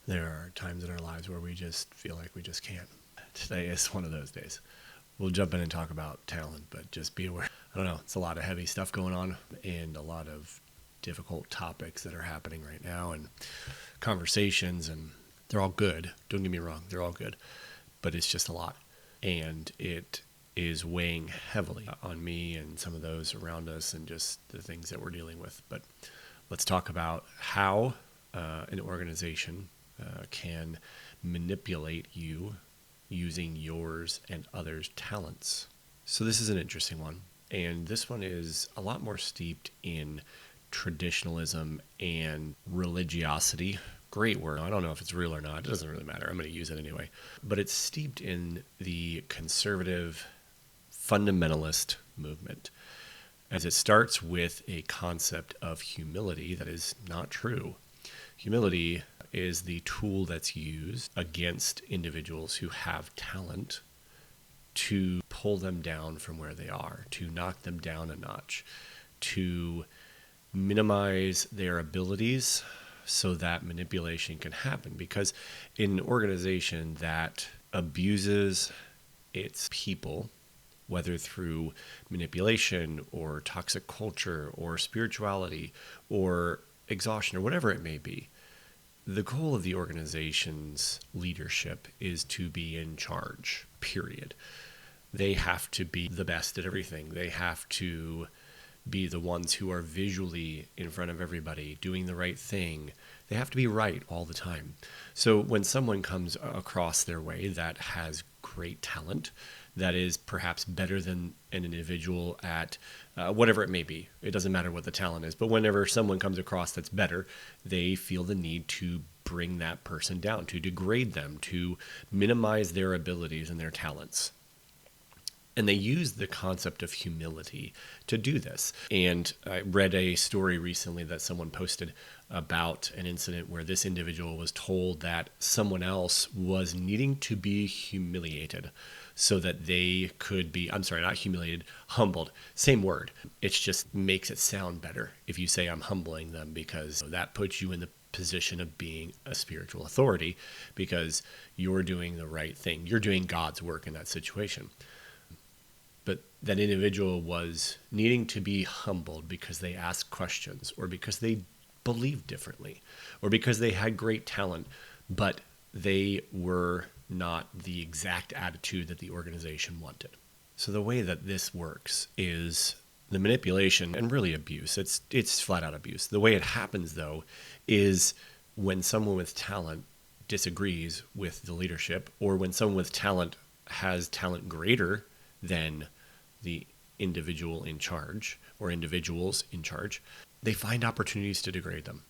There are times in our lives where we just feel like we just can't. Today is one of those days. We'll jump in and talk about talent, but just be aware. I don't know. It's a lot of heavy stuff going on and a lot of difficult topics that are happening right now and conversations, and they're all good. Don't get me wrong. They're all good, but it's just a lot. And it is weighing heavily on me and some of those around us and just the things that we're dealing with. But let's talk about how an organization can manipulate you using yours and others' talents. So this is an interesting one. And this one is a lot more steeped in traditionalism and religiosity. Great word. I don't know if it's real or not. It doesn't really matter. I'm going to use it anyway. But it's steeped in the conservative fundamentalist movement, as it starts with a concept of humility that is not true. Humility is the tool that's used against individuals who have talent to pull them down from where they are, to knock them down a notch, to minimize their abilities so that manipulation can happen. Because in an organization that abuses its people, whether through manipulation or toxic culture or spirituality or exhaustion or whatever it may be, the goal of the organization's leadership is to be in charge, period. They have to be the best at everything. They have to be the ones who are visually in front of everybody, doing the right thing. They have to be right all the time. So when someone comes across their way that has great talent, that is perhaps better than an individual at whatever it may be. It doesn't matter what the talent is. But whenever someone comes across that's better, they feel the need to bring that person down, to degrade them, to minimize their abilities and their talents. And they use the concept of humility to do this. And I read a story recently that someone posted about an incident where this individual was told that someone else was needing to be humiliated so that they could be, I'm sorry, not humiliated, humbled. Same word. It just makes it sound better if you say I'm humbling them, because that puts you in the position of being a spiritual authority because you're doing the right thing. You're doing God's work in that situation. But that individual was needing to be humbled because they asked questions, or because they believed differently, or because they had great talent, but they were not the exact attitude that the organization wanted. So the way that this works is the manipulation and really abuse. It's flat out abuse. The way it happens, though, is when someone with talent disagrees with the leadership, or when someone with talent has talent greater than the individual in charge or individuals in charge, they find opportunities to degrade them.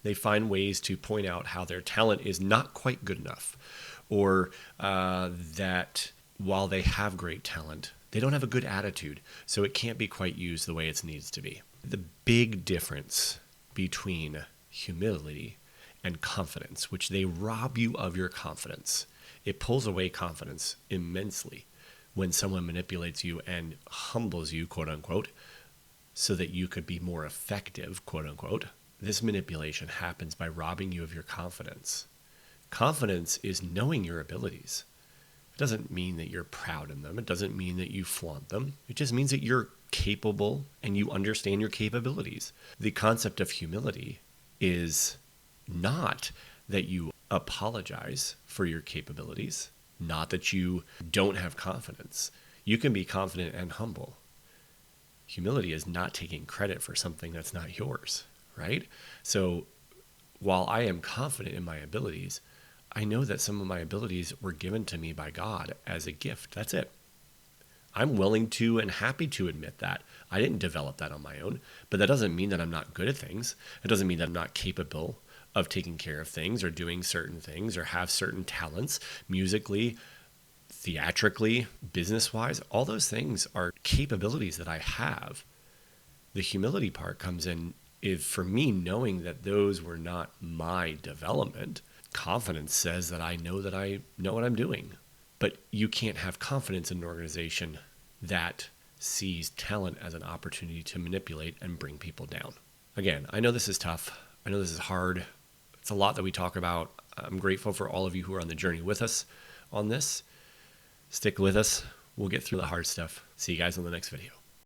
They find ways to point out how their talent is not quite good enough, or that while they have great talent, they don't have a good attitude, so it can't be quite used the way it needs to be. The big difference between humility and confidence, which they rob you of your confidence, it pulls away confidence immensely when someone manipulates you and humbles you, quote unquote, so that you could be more effective, quote unquote. This manipulation happens by robbing you of your confidence. Confidence is knowing your abilities. It doesn't mean that you're proud of them. It doesn't mean that you flaunt them. It just means that you're capable and you understand your capabilities. The concept of humility is not that you apologize for your capabilities, not that you don't have confidence. You can be confident and humble. Humility is not taking credit for something that's not yours, right? So while I am confident in my abilities, I know that some of my abilities were given to me by God as a gift. That's it. I'm willing to and happy to admit that. I didn't develop that on my own, but that doesn't mean that I'm not good at things. It doesn't mean that I'm not capable of taking care of things or doing certain things or have certain talents musically, theatrically, business-wise. All those things are capabilities that I have. The humility part comes in if, for me, knowing that those were not my development. Confidence says that I know what I'm doing. But you can't have confidence in an organization that sees talent as an opportunity to manipulate and bring people down. Again, I know this is tough. I know this is hard. It's a lot that we talk about. I'm grateful for all of you who are on the journey with us on this. Stick with us. We'll get through the hard stuff. See you guys on the next video.